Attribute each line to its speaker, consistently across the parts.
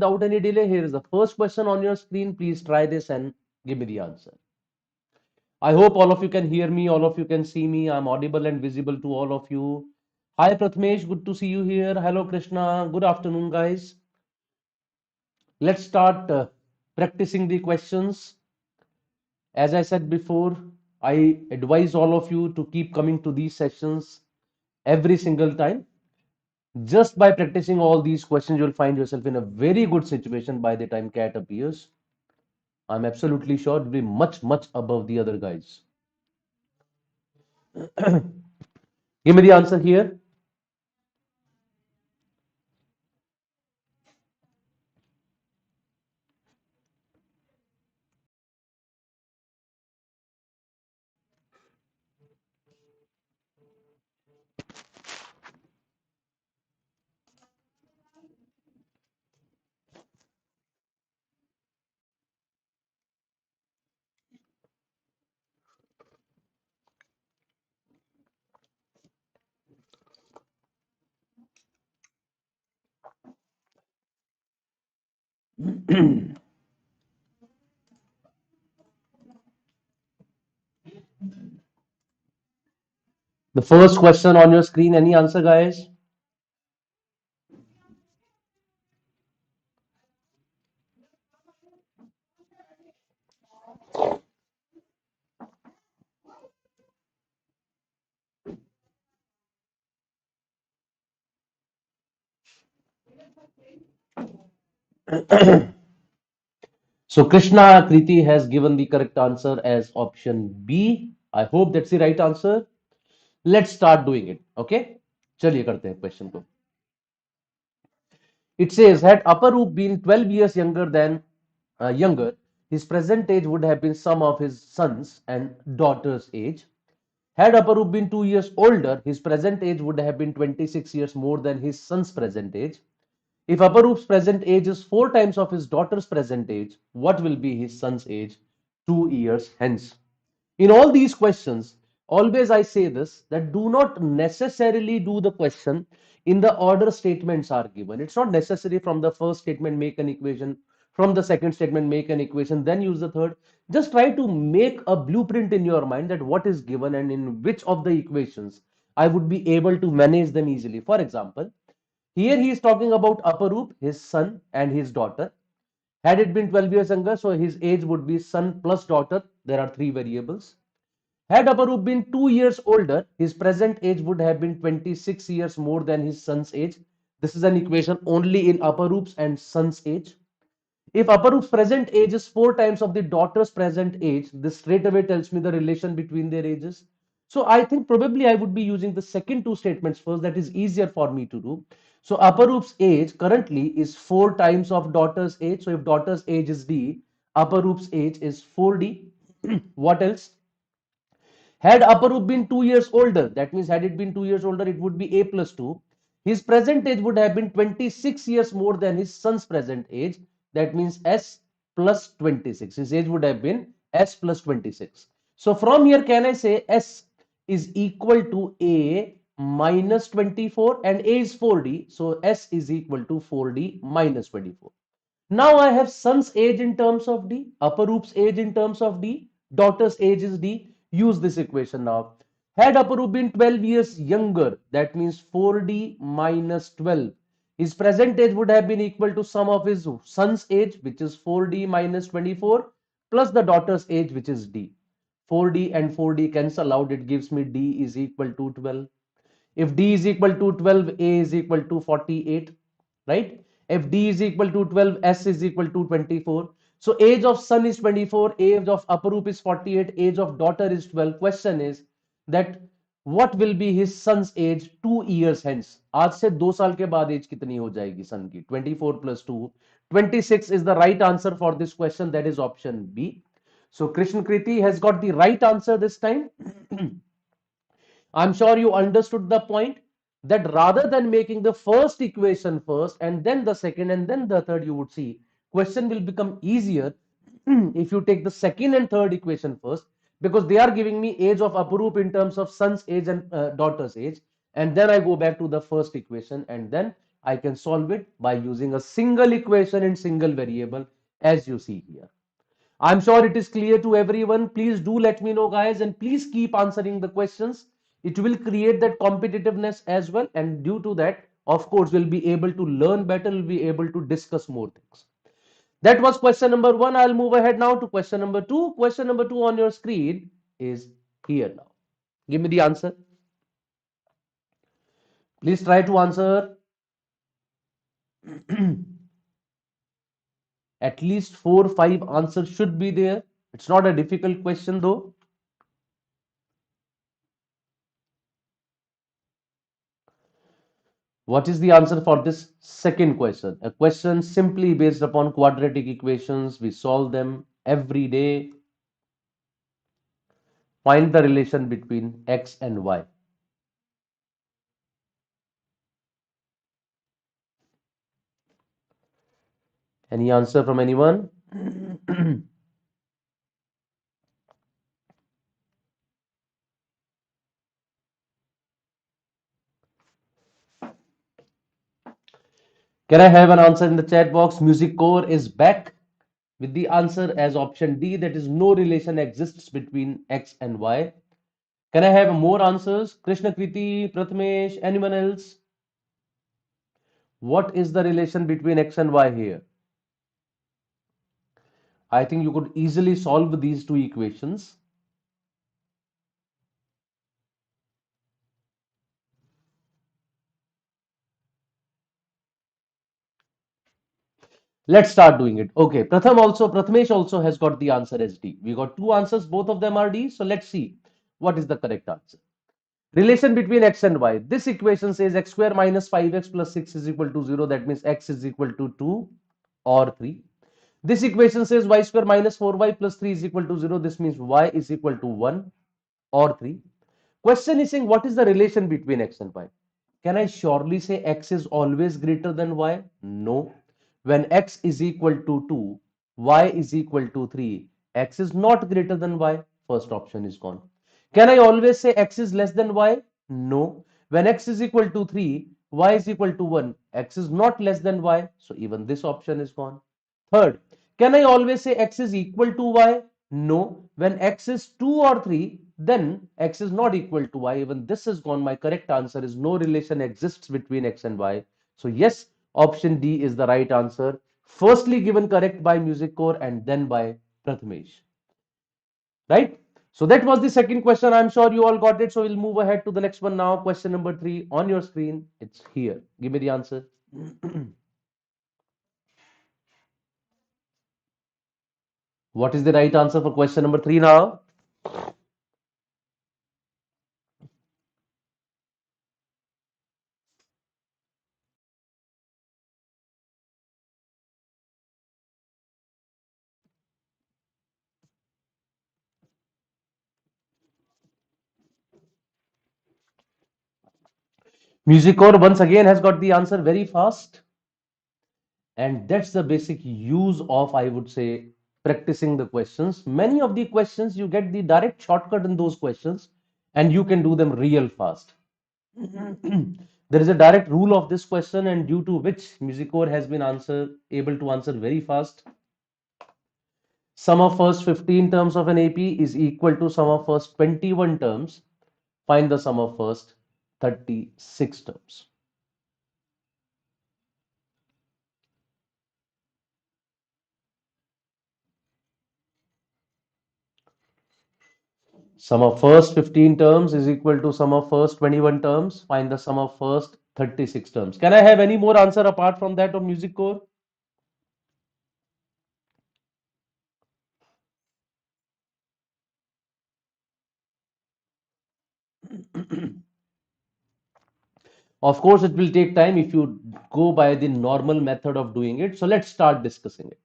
Speaker 1: without any delay, here is the first question on your screen. Please try this and give me the answer. I hope all of you can hear me, all of you can see me. I'm audible and visible to all of you. Hi Prathamesh, good to see you here. Hello Krishna, good afternoon guys. Let's start practicing the questions. As I said before, I advise all of you to keep coming to these sessions every single time. Just by practicing all these questions, you'll find yourself in a very good situation by the time CAT appears. I'm absolutely sure it will be much, much above the other guys. Give me the answer here. The first question on your screen, any answer, guys? So Krishna Kriti has given the correct answer as option B. I hope that's the right answer. Let's start doing it. Okay? चलिए करते हैं question को. It says, had Aparoop been 12 years younger, his present age would have been sum of his son's and daughter's age. Had Aparoop been 2 years older, his present age would have been 26 years more than his son's present age. If Aparoop's present age is 4 times of his daughter's present age, what will be his son's age 2 years hence? In all these questions, always I say this, that do not necessarily do the question in the order statements are given. It's not necessary from the first statement make an equation, from the second statement make an equation, then use the third. Just try to make a blueprint in your mind that what is given and in which of the equations I would be able to manage them easily. For example, here he is talking about Aparoop, his son and his daughter. Had it been 12 years younger, so his age would be son plus daughter. There are three variables. Had Aparoop been 2 years older, his present age would have been 26 years more than his son's age. This is an equation only in Aparoop's and son's age. If Aparoop's present age is 4 times of the daughter's present age, this straight away tells me the relation between their ages. So I think probably I would be using the second two statements first. That is easier for me to do. So Aparoop's age currently is 4 times of daughter's age. So if daughter's age is D, Aparoop's age is 4D. What else? Had Aparoop been 2 years older, that means had it been 2 years older, it would be A plus 2. His present age would have been 26 years more than his son's present age. That means S plus 26. His age would have been S plus 26. So from here, can I say S is equal to A minus 24 and A is 4D. So S is equal to 4D minus 24. Now I have son's age in terms of D, Aparoop's age in terms of D, daughter's age is D. Use this equation now. Had Aparoop been 12 years younger, that means 4D minus 12. His present age would have been equal to sum of his son's age, which is 4D minus 24, plus the daughter's age, which is D. 4D and 4D cancel out. It gives me D is equal to 12. If D is equal to 12, A is equal to 48, right? If D is equal to 12, S is equal to 24. So age of son is 24, age of Aparoop is 48, age of daughter is 12. Question is that what will be his son's age 2 years hence? आज से 2 साल के बाद age कितनी हो जाएगी son की? 24 plus 2. 26 is the right answer for this question. That is option B. So Krishna Kriti has got the right answer this time. I'm sure you understood the point that rather than making the first equation first and then the second and then the third, you would see question will become easier if you take the second and third equation first, because they are giving me age of Aparoop in terms of son's age and daughter's age, and then I go back to the first equation and then I can solve it by using a single equation in single variable, as you see here. I'm sure it is clear to everyone. Please do let me know, guys, and please keep answering the questions. It will create that competitiveness as well, and due to that, of course, we'll be able to learn better, we'll be able to discuss more things. That was question number one. I'll move ahead now to question number two. Question number two on your screen is here now. Give me the answer. Please try to answer. At least 4 or 5 answers should be there. It's not a difficult question though. What is the answer for this second question? A question simply based upon quadratic equations. We solve them every day. Find the relation between x and y. Any answer from anyone? Can I have an answer in the chat box? Music core is back with the answer as option D, that is no relation exists between x and y. Can I have more answers? Krishna Kriti, Prathamesh, anyone else? What is the relation between x and y here? I think you could easily solve these two equations. Let's start doing it. Okay, Prathamesh also has got the answer as D. We got two answers, both of them are D. So let's see what is the correct answer. Relation between x and y. This equation says x square minus 5x plus 6 is equal to 0. That means x is equal to 2 or 3. This equation says y square minus 4y plus 3 is equal to 0. This means y is equal to 1 or 3. Question is saying what is the relation between x and y? Can I surely say x is always greater than y? No. When x is equal to 2, y is equal to 3, x is not greater than y. First option is gone. Can I always say x is less than y? No. When x is equal to 3, y is equal to 1, x is not less than y. So even this option is gone. Third, can I always say x is equal to y? No. When x is 2 or 3, then x is not equal to y. Even this is gone. My correct answer is no relation exists between x and y. So yes, option D is the right answer. Firstly given correct by Music Core and then by Prathamesh. Right? So that was the second question. I'm sure you all got it. So we'll move ahead to the next one now. Question number 3 on your screen. It's here. Give me the answer. What is the right answer for question number 3 now? Music Core once again has got the answer very fast. And that's the basic use of, I would say, practicing the questions. Many of the questions you get the direct shortcut in those questions and you can do them real fast. There is a direct rule of this question, and due to which Music Core has been able to answer very fast. Sum of first 15 terms of an AP is equal to sum of first 21 terms. Find the sum of first 36 terms. Sum of first 15 terms is equal to sum of first 21 terms. Find the sum of first 36 terms. Can I have any more answer apart from that of Music Core? Of course, it will take time if you go by the normal method of doing it. So let's start discussing it.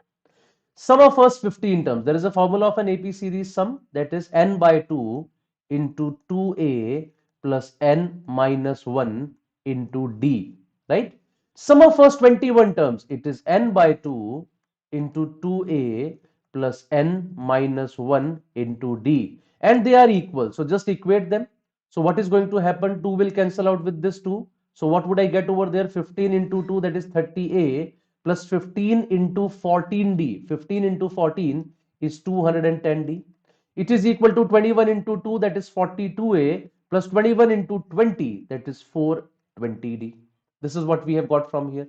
Speaker 1: Sum of first 15 terms. There is a formula of an AP series sum, that is n by 2 into 2a plus n minus 1 into d, right? Sum of first 21 terms, it is n by 2 into 2a plus n minus 1 into d, and they are equal. So just equate them. So what is going to happen? 2 will cancel out with this 2. So what would I get over there? 15 into 2, that is 30A, plus 15 into 14D. 15 into 14 is 210D. It is equal to 21 into 2, that is 42A, plus 21 into 20, that is 420D. This is what we have got from here.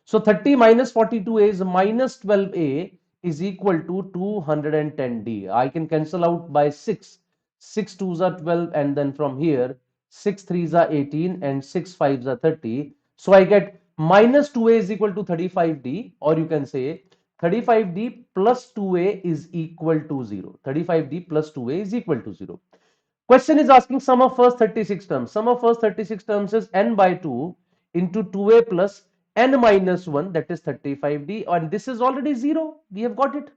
Speaker 1: So 30 minus 42A is minus 12A is equal to 210D. I can cancel out by 6. 6 2s are 12, and then from here 6 3s are 18 and 6 5s are 30. So I get minus 2A is equal to 35D, or you can say 35D plus 2A is equal to 0. 35D plus 2A is equal to 0. Question is asking sum of first 36 terms. Sum of first 36 terms is n by 2 into 2A plus n minus 1, that is 35D, and this is already 0. We have got it.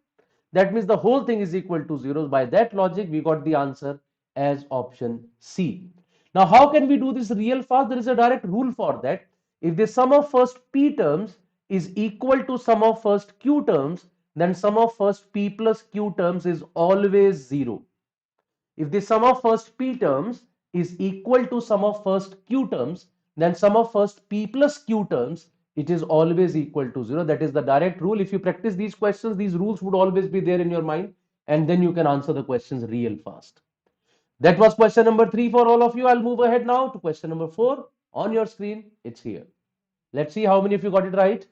Speaker 1: That means the whole thing is equal to 0. By that logic, we got the answer as option C. Now, how can we do this real fast? There is a direct rule for that. If the sum of first P terms is equal to sum of first Q terms, then sum of first P plus Q terms is always 0. If the sum of first P terms is equal to sum of first Q terms, then sum of first P plus Q terms, it is always equal to 0. That is the direct rule. If you practice these questions, these rules would always be there in your mind, and then you can answer the questions real fast. That was question number 3 for all of you. I'll move ahead now to question number 4. On your screen, it's here. Let's see how many of you got it right.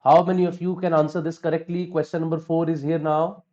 Speaker 1: How many of you can answer this correctly? Question number 4 is here now.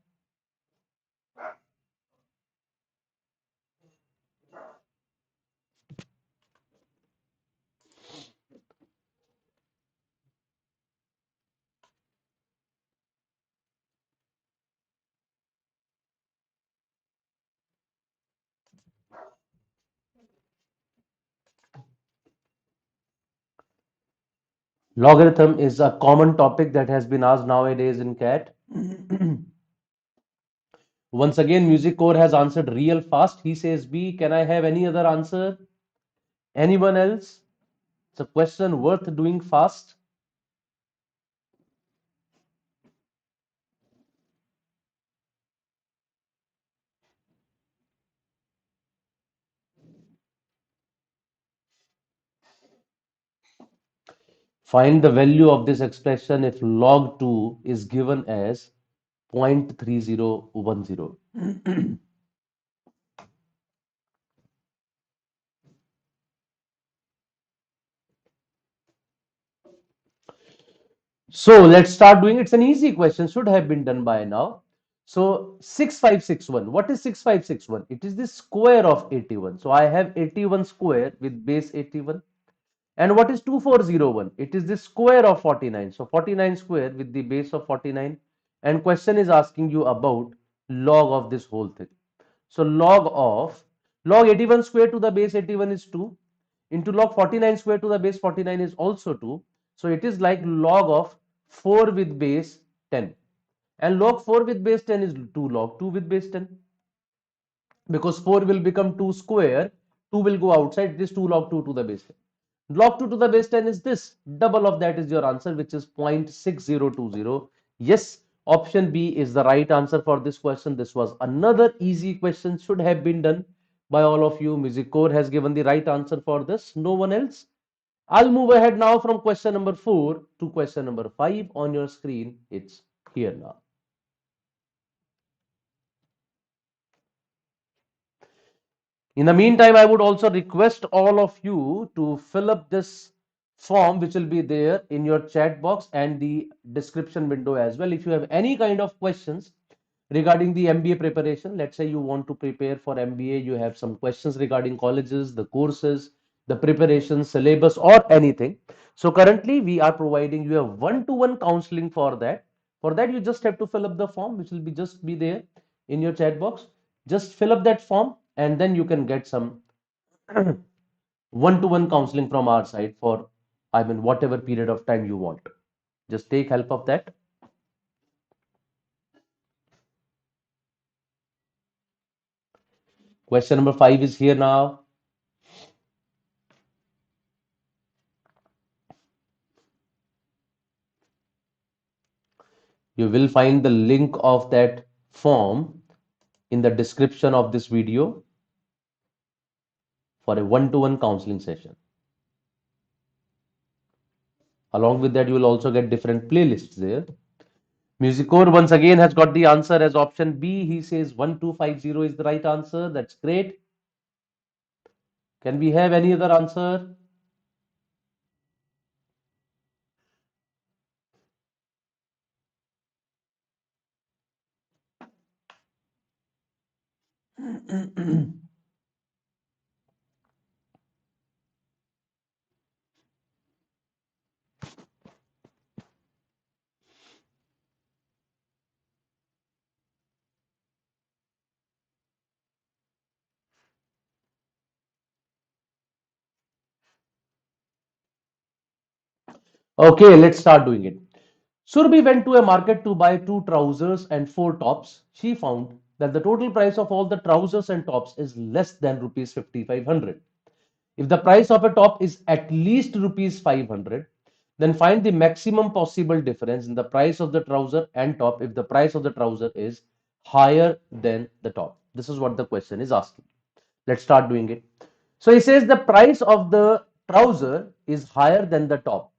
Speaker 1: Logarithm is a common topic that has been asked nowadays in CAT. Once again, Music Core has answered real fast. He says B. Can I have any other answer? Anyone else? It's a question worth doing fast. Find the value of this expression if log 2 is given as 0.3010. So let's start doing it. It's an easy question, should have been done by now. So 6561, what is 6561? It is the square of 81. So I have 81 square with base 81. And what is 2401? It is the square of 49. So 49 square with the base of 49. And question is asking you about log of this whole thing. So log 81 square to the base 81 is 2, into log 49 square to the base 49 is also 2. So it is like log of 4 with base 10. And log 4 with base 10 is 2 log 2 with base 10. Because 4 will become 2 square, 2 will go outside, this 2 log 2 to the base 10. Log 2 to the base 10 is this. Double of that is your answer, which is 0.6020. Yes, option B is the right answer for this question. This was another easy question, should have been done by all of you. Music Core has given the right answer for this, no one else. I'll move ahead now from question number 4 to question number 5 on your screen. It's here now. In the meantime, I would also request all of you to fill up this form, which will be there in your chat box and the description window as well. If you have any kind of questions regarding the MBA preparation, let's say you want to prepare for MBA, you have some questions regarding colleges, the courses, the preparation, syllabus, or anything. So currently, we are providing you a one-to-one counseling for that. For that, you just have to fill up the form, which will be just be there in your chat box. Just fill up that form, and then you can get some one-to-one counseling from our side for, I mean, whatever period of time you want. Just take help of that. Question number 5 is here now. You will find the link of that form in the description of this video. for a one-to-one counseling session. Along with that, you will also get different playlists there. Musicor once again has got the answer as option B. He says 1250 is the right answer. That's great. Can we have any other answer? Okay, let's start doing it. Surbi went to a market to buy two trousers and four tops. She found that the total price of all the trousers and tops is less than rupees 5500. If the price of a top is at least rupees 500, then find the maximum possible difference in the price of the trouser and top if the price of the trouser is higher than the top. This is what the question is asking. Let's start doing it. So he says the price of the trouser is higher than the top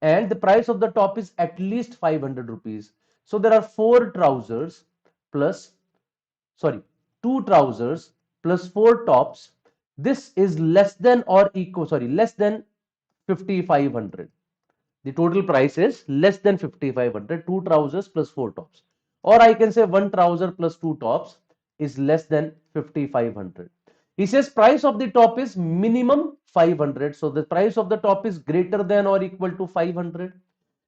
Speaker 1: and the price of the top is at least 500 rupees. So there are four trousers plus, sorry, two trousers plus four tops. This is less than or equal, sorry, less than 5500. The total price is less than 5500, two trousers plus four tops. Or I can say one trouser plus two tops is less than 5500. He says price of the top is minimum 500. So the price of the top is greater than or equal to 500.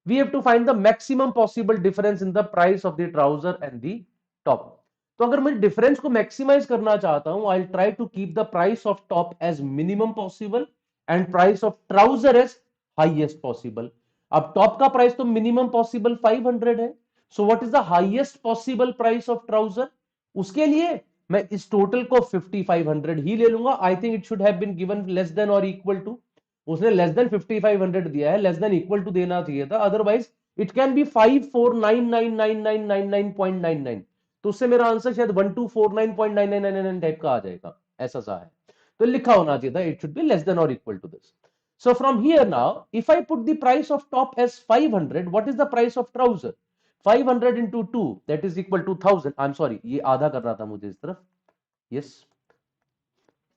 Speaker 1: We have to find the maximum possible difference in the price of the trouser and the top. तो अगर मैं difference को maximise करना चाहता हूं, I try to keep the price of top as minimum possible and price of trouser as highest possible. अब top का price तो मिनिमम पॉसिबल 500 है. So what is the highest possible price of trouser? उसके लिए मैं इस total को 5500 ही ले लूंगा. I think it should have been given less than और इक्वल टू. उसने लेस देन 5500 दिया है, लेस देन इक्वल टू देना चाहिए था. Otherwise it can be 54999999.99. तो उससे मेरा आंसर शायद 1249.9999 टाइप का आ जाएगा, ऐसा सा है. तो लिखा होना चाहिए था it should be less than और equal to this. So from here now, if I put the price of top as 500, what is the price of trouser? 500 into 2, that is equal to 1000. I'm sorry, ये आधा कर रहा था मुझे इस तरफ. Yes.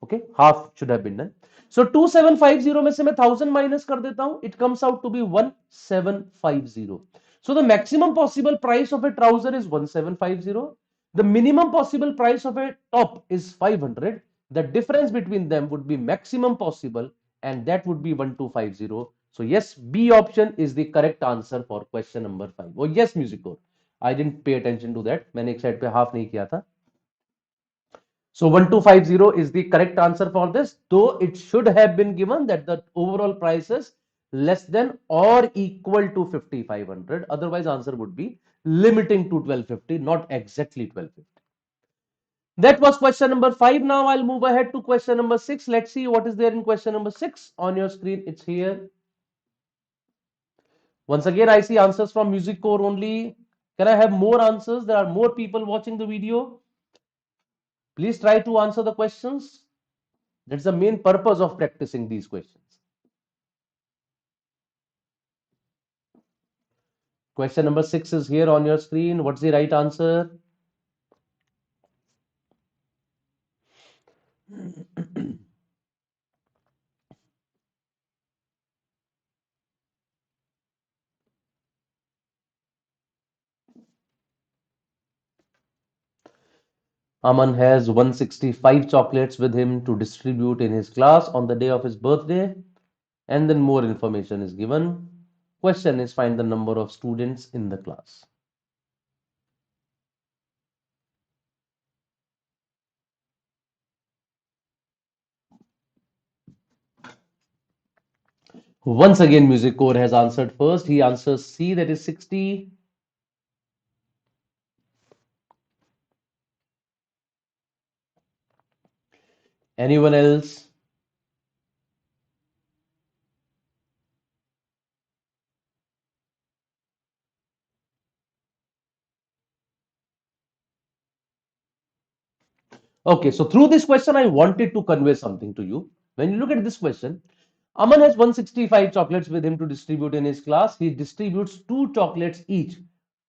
Speaker 1: Okay, half should have been done. So 2750 में से मैं 1000 माइनस कर देता हूं. It comes out to be 1750. So the maximum possible price of a trouser is 1750. The minimum possible price of a top is 500. The difference between them would be maximum possible and that would be 1250. So yes, B option is the correct answer for question number 5. Oh yes, music core. I didn't pay attention to that. मैंने एक side पे half नहीं किया था. So 1250 is the correct answer for this, though it should have been given that the overall price is less than or equal to 5500. Otherwise, answer would be limiting to 1250, not exactly 1250. That was question number 5. Now I'll move ahead to question number 6. Let's see what is there in question number 6 on your screen. It's here. Once again, I see answers from music core only. Can I have more answers? There are more people watching the video. Please try to answer the questions. That's the main purpose of practicing these questions. Question number 6 is here on your screen. What's the right answer? Aman has 165 chocolates with him to distribute in his class on the day of his birthday. And then more information is given. Question is find the number of students in the class. Once again, Music Core has answered first. He answers C, that is 60. Anyone else? Okay, so through this question, I wanted to convey something to you. When you look at this question, Aman has 165 chocolates with him to distribute in his class. He distributes 2 chocolates each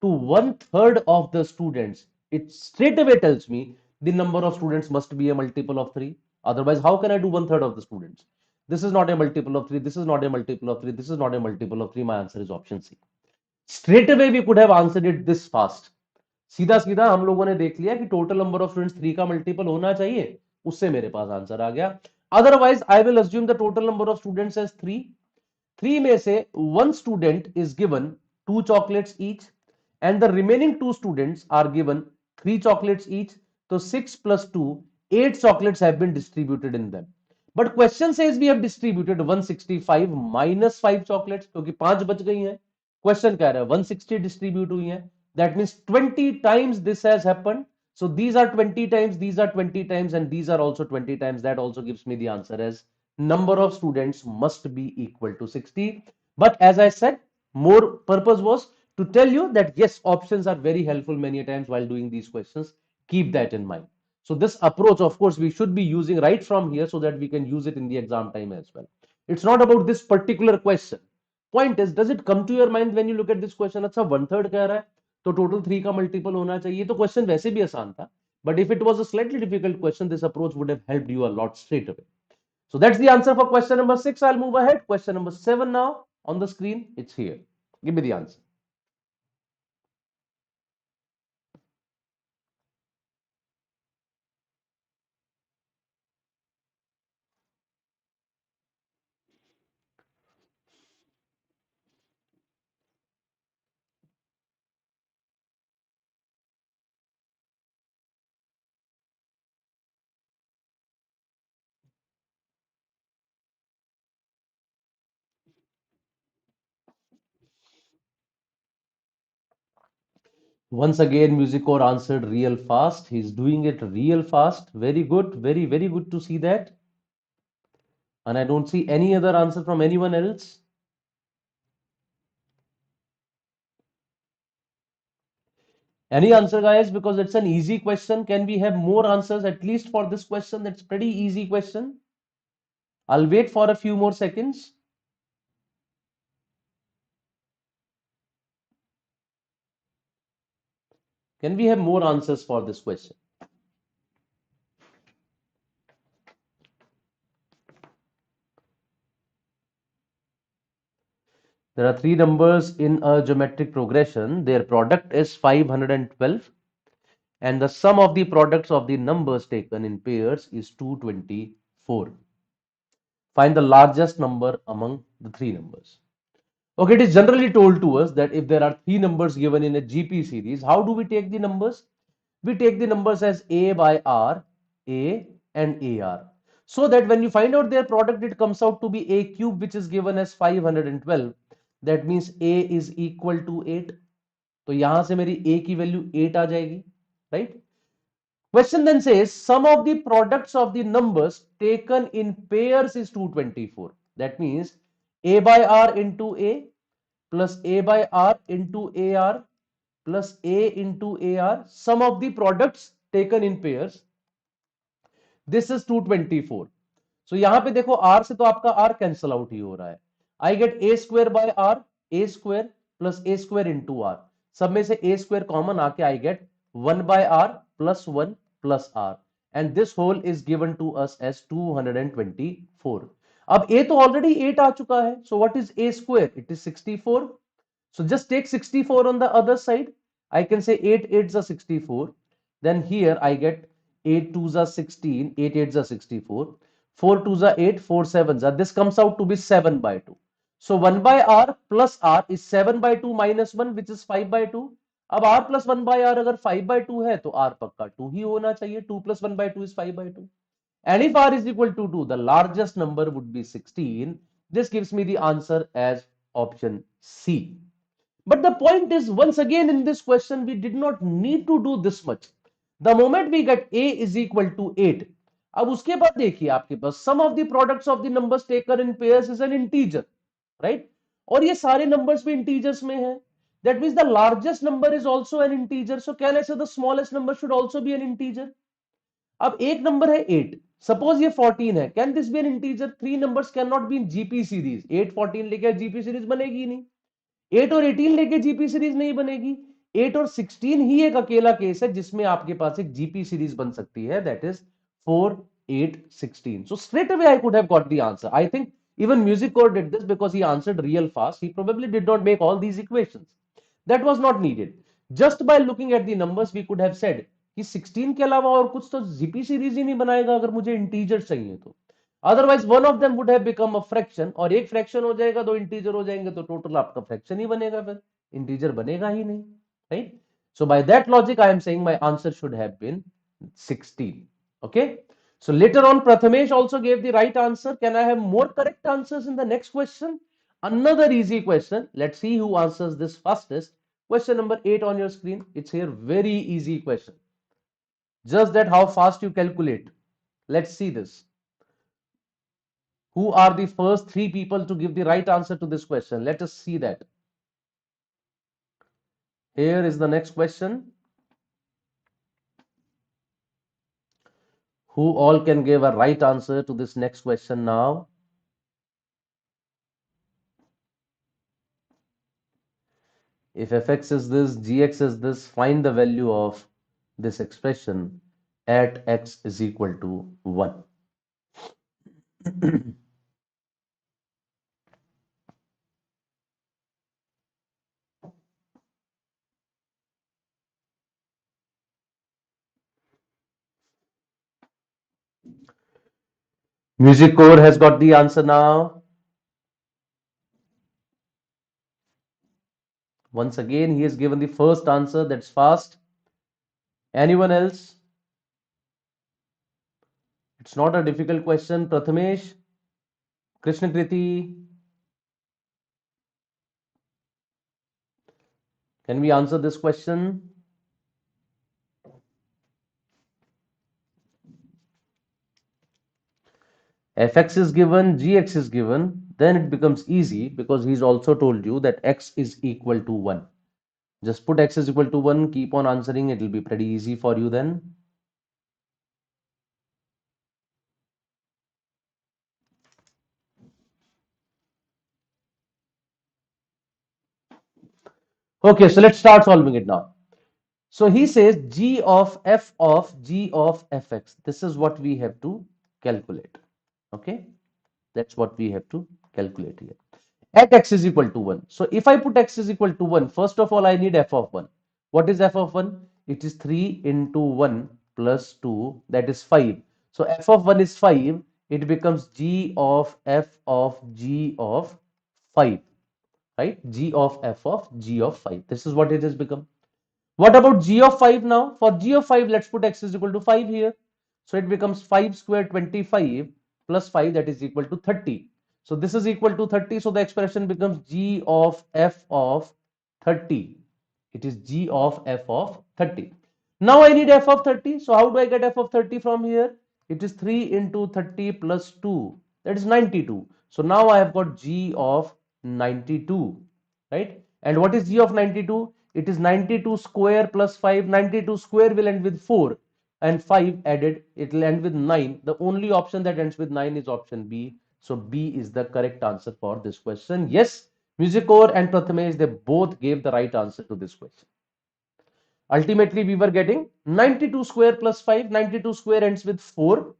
Speaker 1: to 1/3 of the students. It straight away tells me the number of students must be a multiple of 3. Otherwise, how can I do 1/3 of the students? This is not a multiple of 3. This is not a multiple of 3. This is not a multiple of 3. My answer is option C. Straight away we could have answered it this fast. सीधा सीधा हम लोगों ने देख लिया कि total number of students 3 का multiple होना चाहिए, उससे मेरे पास आंसर आ गया. Otherwise I will assume the total number of students as 3. 3 में से 1 student is given 2 chocolates each and the remaining 2 students are given 3 chocolates each. So 6 plus 2, 8 chocolates have been distributed in them. But question says we have distributed 165 minus 5 chocolates क्योंकि 5 बच गई हैं. Question कह रहा है 160 distribute हुई हैं. That means 20 times this has happened. So these are 20 times, these are 20 times, and these are also 20 times. That also gives me the answer as number of students must be equal to 60. But as I said, more purpose was to tell you that yes, options are very helpful many times while doing these questions. Keep that in mind. So this approach, of course, we should be using right from here so that we can use it in the exam time as well. It's not about this particular question. Point is, does it come to your mind when you look at this question? अच्छा 1/3 कह रहा है तो total 3 का multiple होना चाहिए. तो question वैसे भी आसान था, but if it was a slightly difficult question, this approach would have helped you a lot straight away. So that's the answer for question number 6. I'll move ahead. Question number 7 now on the screen. It's here. Give me the answer. Once again, Musicore answered real fast. He's doing it real fast. Very good. Very, very good to see that. And I don't see any other answer from anyone else. Any answer, guys? Because it's an easy question. Can we have more answers at least for this question? That's pretty easy question. I'll wait for a few more seconds. Can we have more answers for this question? There are 3 numbers in a geometric progression. Their product is 512 and the sum of the products of the numbers taken in pairs is 224. Find the largest number among the 3 numbers. Okay, it is generally told to us that if there are 3 numbers given in a GP series, how do we take the numbers? We take the numbers as A by R, A and AR. So that when you find out their product, it comes out to be A cube, which is given as 512. That means A is equal to 8. तो यहां से मेरी A की value 8 आ जाएगी, right? Question then says sum of the products of the numbers taken in pairs is 224. That means A by R into A plus A by R into AR plus A into AR, sum of the products taken in pairs. This is 224. So यहां पे देखो R से तो आपका R cancel out ही हो रहा है. I get A square by R, A square plus A square into R. सब में से A square कॉमन आके I get 1 by R plus 1 plus R. And this whole is given to us as 224. अब A तो already 8 आ चुका है. So what is A square? It is 64. So just take 64 on the other side. I can say 8 8s are 64. Then here I get 8 2s are 16, 8 8s are 64. 4 2s are 8, 4 7s are. This comes out to be 7 by 2. So 1 by R plus R is 7 by 2 minus 1, which is 5 by 2. अब R plus 1 by R अगर 5 by 2 है तो R पक्का 2 ही होना चाहिए. 2 plus 1 by 2 is 5 by 2. And if R is equal to 2, the largest number would be 16. This gives me the answer as option C. But the point is, once again in this question, we did not need to do this much. The moment we get A is equal to 8, अब उसके बाद देखिए आपके पास sum of the products of the numbers taken in pairs is an integer, right? और ये सारे numbers भी integers में है. That means the largest number is also an integer. So can I say the smallest number should also be an integer? अब एक number है 8. Suppose ये 14 है, can this be an integer? 3 numbers can not be in GP series. 8 14 लेके GP series बनेगी ही नहीं। 8 और 18 लेके जीपी सीरीज नहीं बनेगी। 8 और 16 ही एक अकेला केस है जिसमें आपके पास एक जीपी सीरीज बन सकती है, that is 4 8 16. So straight away I could have got the answer. I think even Music Core did this because he answered real fast. He probably did not make all these equations. That was not needed. Just by looking at the numbers we could have said कि 16 के अलावा और कुछ तो GP series ही नहीं बनाएगा अगर मुझे इंटीजर चाहिए तो। Otherwise one of them would have become a fraction, और एक फ्रैक्शन हो जाएगा, दो इंटीजर हो जाएंगे, तो टोटल आपका फ्रैक्शन ही बनेगा, फिर इंटीजर बनेगा ही नहीं, right? So by that logic I am saying my answer should have been 16. Okay, so later on Prathamesh also gave the right answer. Can I have more correct answers in the next question? Another easy question. Let's see who answers this fastest. Question number 8 on your screen. It's here, very easy question. Just that how fast you calculate. Let's see this. Who are the first 3 people to give the right answer to this question? Let us see that. Here is the next question. Who all can give a right answer to this next question now? If fx is this, gx is this, find the value of this expression at x is equal to 1. Music Core has got the answer now. Once again, he has given the first answer. That's fast. Anyone else? It's not a difficult question. Prathamesh, Krishnakriti, can we answer this question? Fx is given, gx is given, then it becomes easy because he's also told you that x is equal to 1. Just put x is equal to 1, keep on answering, it will be pretty easy for you then. Okay, so let's start solving it now. So he says g of f of g of fx. This is what we have to calculate. Okay, that's what we have to calculate here. At x is equal to 1. So if I put x is equal to 1, first of all, I need f of 1. What is f of 1? It is 3 into 1 plus 2, that is 5. So f of 1 is 5. It becomes g of f of g of 5, right? G of f of g of 5. This is what it has become. What about g of 5 now? For g of 5, let's put x is equal to 5 here. So it becomes 5 square 25 plus 5, that is equal to 30. So this is equal to 30. So the expression becomes g of f of 30. It is g of f of 30. Now I need f of 30. So how do I get f of 30 from here? It is 3 into 30 plus 2. That is 92. So now I have got g of 92. Right? And what is g of 92? It is 92 square plus 5. 92 square will end with 4. And 5 added, it will end with 9. The only option that ends with 9 is option B. So B is the correct answer for this question. Yes, Musicor and Prathamesh, they both gave the right answer to this question. Ultimately, we were getting 92 square plus 5. 92 square ends with 4.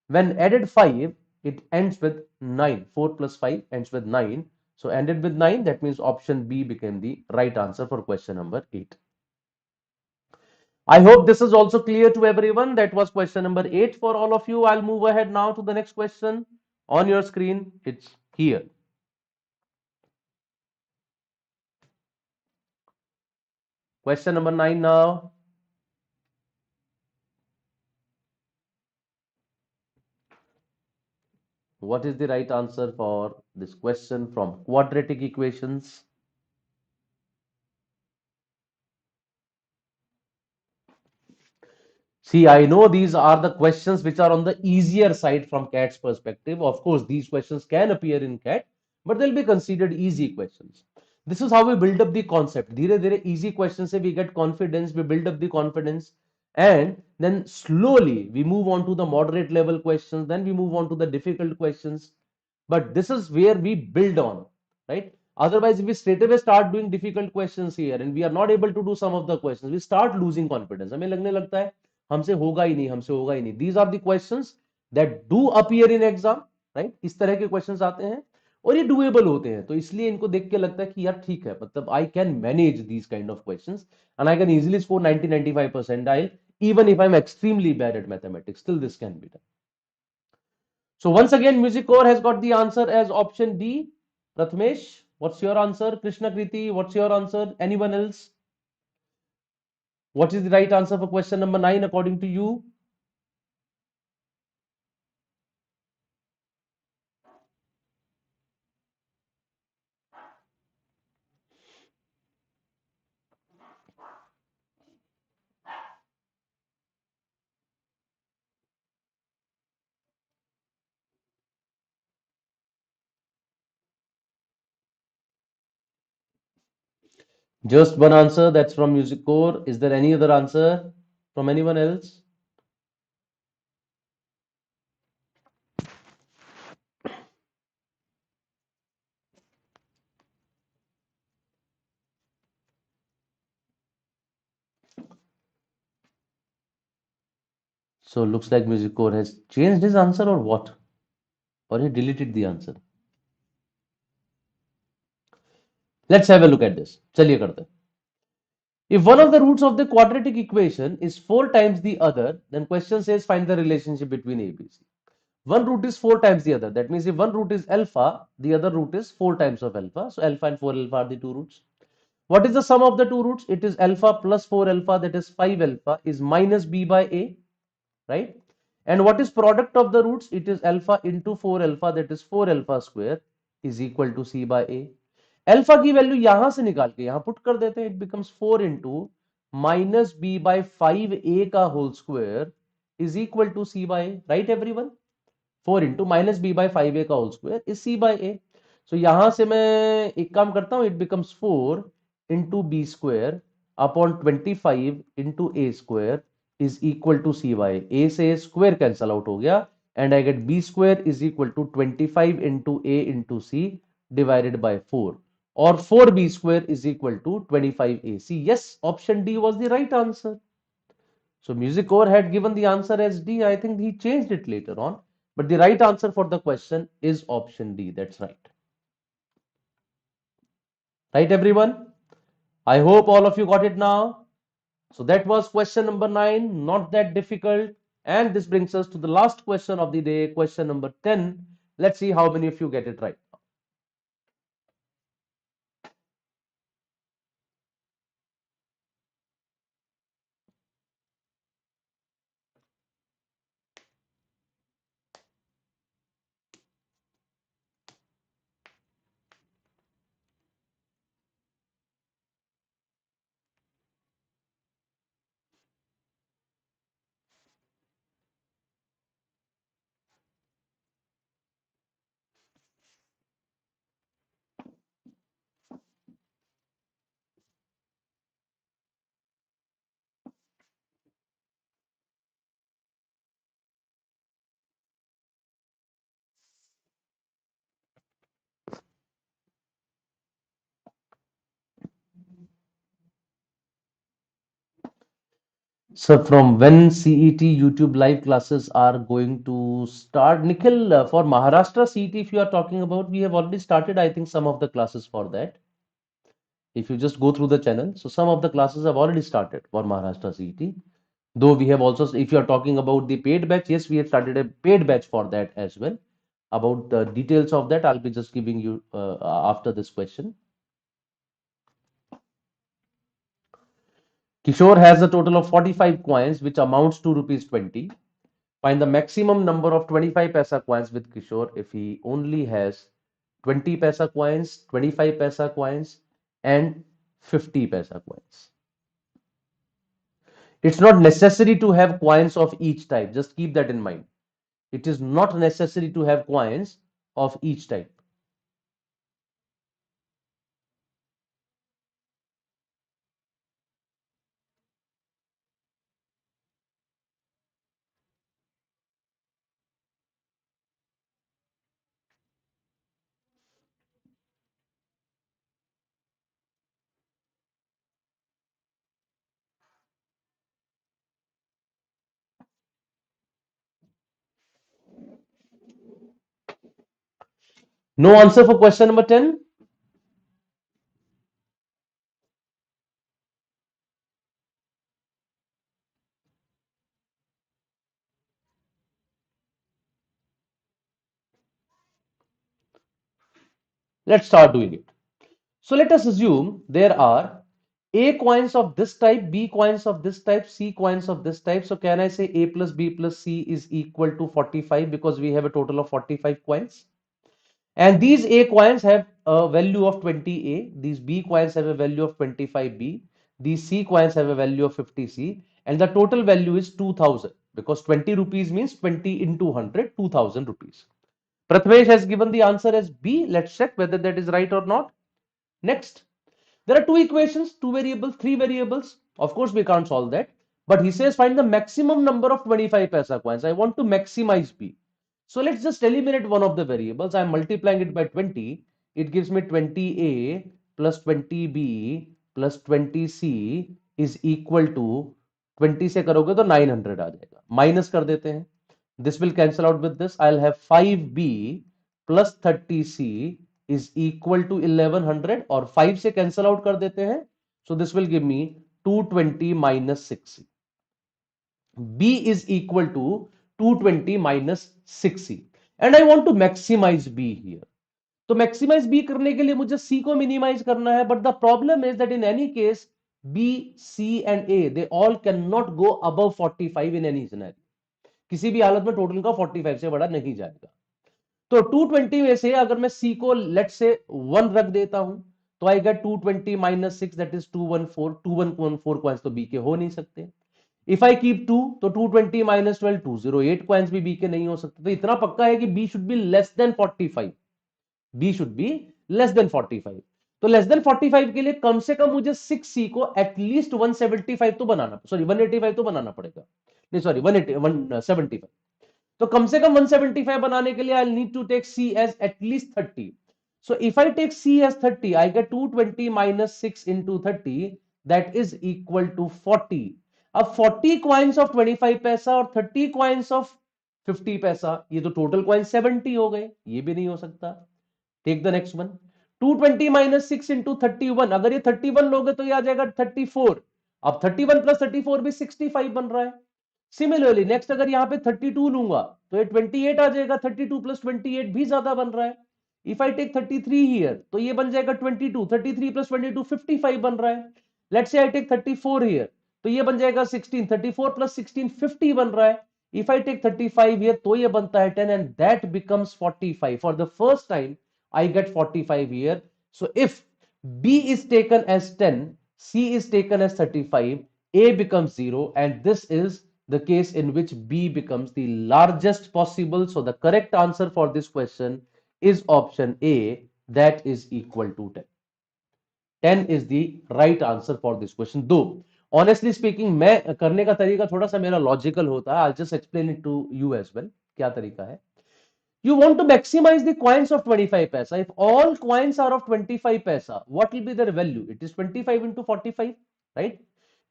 Speaker 1: When added 5, it ends with 9. 4 plus 5 ends with 9. So ended with 9. That means option B became the right answer for question number 8. I hope this is also clear to everyone. That was question number 8 for all of you. I'll move ahead now to the next question. On your screen, it's here. Question number 9 now. What is the right answer for this question from quadratic equations? See, I know these are the questions which are on the easier side from CAT's perspective. Of course, these questions can appear in CAT, but they'll be considered easy questions. This is how we build up the concept. Dhire dhire easy questions se we get confidence, we build up the confidence. And then slowly we move on to the moderate level questions, then we move on to the difficult questions. But this is where we build on, right? Otherwise, if we straight away start doing difficult questions here and we are not able to do some of the questions, we start losing confidence. हमें लगने लगता है हमसे होगा ही नहीं, हमसे होगा ही नहीं. These are the questions that do appear in exam, right? इस तरह के questions आते हैं और ये doable होते हैं, तो इसलिए इनको देख के लगता है कि यार ठीक है, मतलब I can manage these kind of questions and I can easily score 90-95 percentile even if I'm extremely bad at mathematics. Still this can be done. So once again, Music Core has got the answer as option D. Prathamesh, what's your answer? Krishna Kriti, what's your answer? Anyone else? What is the right answer for question number 9 according to you? Just one answer, that's from Music Core. Is there any other answer from anyone else? So looks like Music Core has changed his answer or what? Or he deleted the answer. Let's have a look at this. चलिए करते हैं. If one of the roots of the quadratic equation is 4 times the other, then question says find the relationship between A, B, C. One root is 4 times the other. That means if one root is alpha, the other root is 4 times of alpha. So alpha and 4 alpha are the two roots. What is the sum of the two roots? It is alpha plus 4 alpha, that is 5 alpha, is minus b by a, right? And what is product of the roots? It is alpha into 4 alpha, that is 4 alpha square, is equal to c by a. Alpha की value यहां से निकाल के यहां put कर देते हैं. It becomes 4 into minus b by 5a का whole square is equal to c by a. Right everyone? 4 into minus b by 5a का whole square is c by a. So यहां से मैं एक काम करता हूं. It becomes 4 into b square upon 25 into a square is equal to c by a. से square cancel out हो गया and I get b square is equal to 25 into a into c divided by 4. Or 4b square is equal to 25ac. Yes, option D was the right answer. So Music Core had given the answer as D. I think he changed it later on. But the right answer for the question is option D. That's right. Right, everyone? I hope all of you got it now. So that was question number 9. Not that difficult. And this brings us to the last question of the day, question number 10. Let's see how many of you get it right. So from when CET YouTube live classes are going to start? Nikhil, for Maharashtra CET, if you are talking about, we have already started, I think, some of the classes for that. If you just go through the channel, so some of the classes have already started for Maharashtra CET. Though we have also, if you are talking about the paid batch, yes, we have started a paid batch for that as well. About the details of that, I'll be just giving you after this question. Kishore has a total of 45 coins, which amounts to rupees 20. Find the maximum number of 25 paisa coins with Kishore if he only has 20 paisa coins, 25 paisa coins, and 50 paisa coins. It's not necessary to have coins of each type. Just keep that in mind. It is not necessary to have coins of each type. No answer for question number 10? Let's start doing it. So let us assume there are A coins of this type, B coins of this type, C coins of this type. So can I say A plus B plus C is equal to 45 because we have a total of 45 coins? And these A coins have a value of 20A. These B coins have a value of 25B. These C coins have a value of 50C. And the total value is 2000 because 20 rupees means 20 into 100, 2000 rupees. Prathamesh has given the answer as B. Let's check whether that is right or not. Next, there are two equations, two variables, three variables. Of course, we can't solve that. But he says find the maximum number of 25 paisa coins. I want to maximize B. So let's just eliminate one of the variables. I'm multiplying it by 20. It gives me 20A plus 20B plus 20C is equal to 20 से करोगे तो 900 आ जाएगा. Minus कर देते हैं. This will cancel out with this. I'll have 5B plus 30C is equal to 1100 और 5 से cancel out कर देते हैं. So this will give me 220 minus 6C. B is equal to 220 minus 6C. And I want to maximize B here. तो maximize B करने के लिए मुझे C को minimize करना है. But the problem is that in any case, B, C and A, they all cannot go above 45 in any scenario. किसी भी हालत में टोटल का 45 से बड़ा नहीं जाएगा. तो 220 में से अगर मैं C को लेट से 1 रख देता हूं तो I get 220 minus 6 that is 214. 214 coins तो B के हो नहीं सकते. इफ आई कीप 2 तो 220 माइनस 12 208 कॉइन्स भी B के नहीं हो सकते. तो इतना पक्का है कि B should be less then 45. B should be less then 45. तो लेस देन 45 के लिए कम से कम मुझे 6C को एटलीस्ट 175 तो बनाना, सॉरी 185 तो बनाना पड़ेगा. नहीं सॉरी 175. तो कम से कम 175 बनाने के लिए I need to take C as at least 30. So if I take C as 30, I get 220 minus 6 into 30, that is equal to 40. अब 40 coins of 25 पैसा और 30 coins of 50 पैसा, ये तो टोटल coins 70 हो गए. ये भी नहीं हो सकता. Take the next one. 220 minus 6 into 31. अगर ये 31 लोगे तो ये आ जाएगा 34. अब 31 प्लस 34 भी 65 बन रहा है. सिमिलरली नेक्स्ट अगर यहां पे 32 लूंगा तो ये 28 आ जाएगा. 32 प्लस 28 भी ज्यादा बन रहा है. इफ आई टेक 33 हियर तो ये बन जाएगा 22. 33 प्लस 22 55 बन रहा है. Let's say I take 34 here तो ये बन जाएगा 16. 34 प्लस 16 50 बन रहा है. इफ आई टेक 35 हियर तो ये बनता है 10 and that becomes 45. For the first time I get 45 here. So if B is taken as 10, C is taken as 35, A becomes 0, and this is the case in which B becomes the largest possible. So the correct answer for this question is option A, that is equal to 10. 10 is the right answer for this question. Though honestly speaking, मैं करने का तरीका थोड़ा सा मेरा logical होता है. I'll just explain it to you as well. क्या तरीका है? You want to maximize the coins of 25 paisa. If all coins are of 25 paisa, what will be their value? It is 25 into 45, right?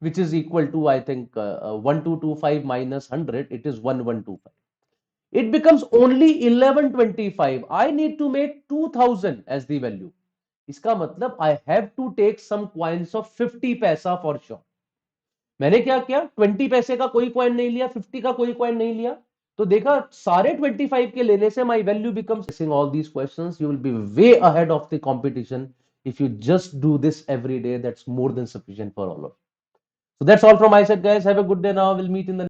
Speaker 1: Which is equal to, I think, 1225 minus 100. It is 1125. It becomes only 1125. I need to make 2000 as the value. इसका मतलब I have to take some coins of 50 paisa for sure. मैंने क्या किया? 20 पैसे का कोई coin नहीं लिया, 50 का कोई कॉइन नहीं लिया. तो देखा सारे 25 के लेने से my value becomes. All these questions, you will be way ahead of the competition if you just do this every day. That's more than sufficient for all of you. So that's all from my side, guys. Have a good day now. We'll meet in the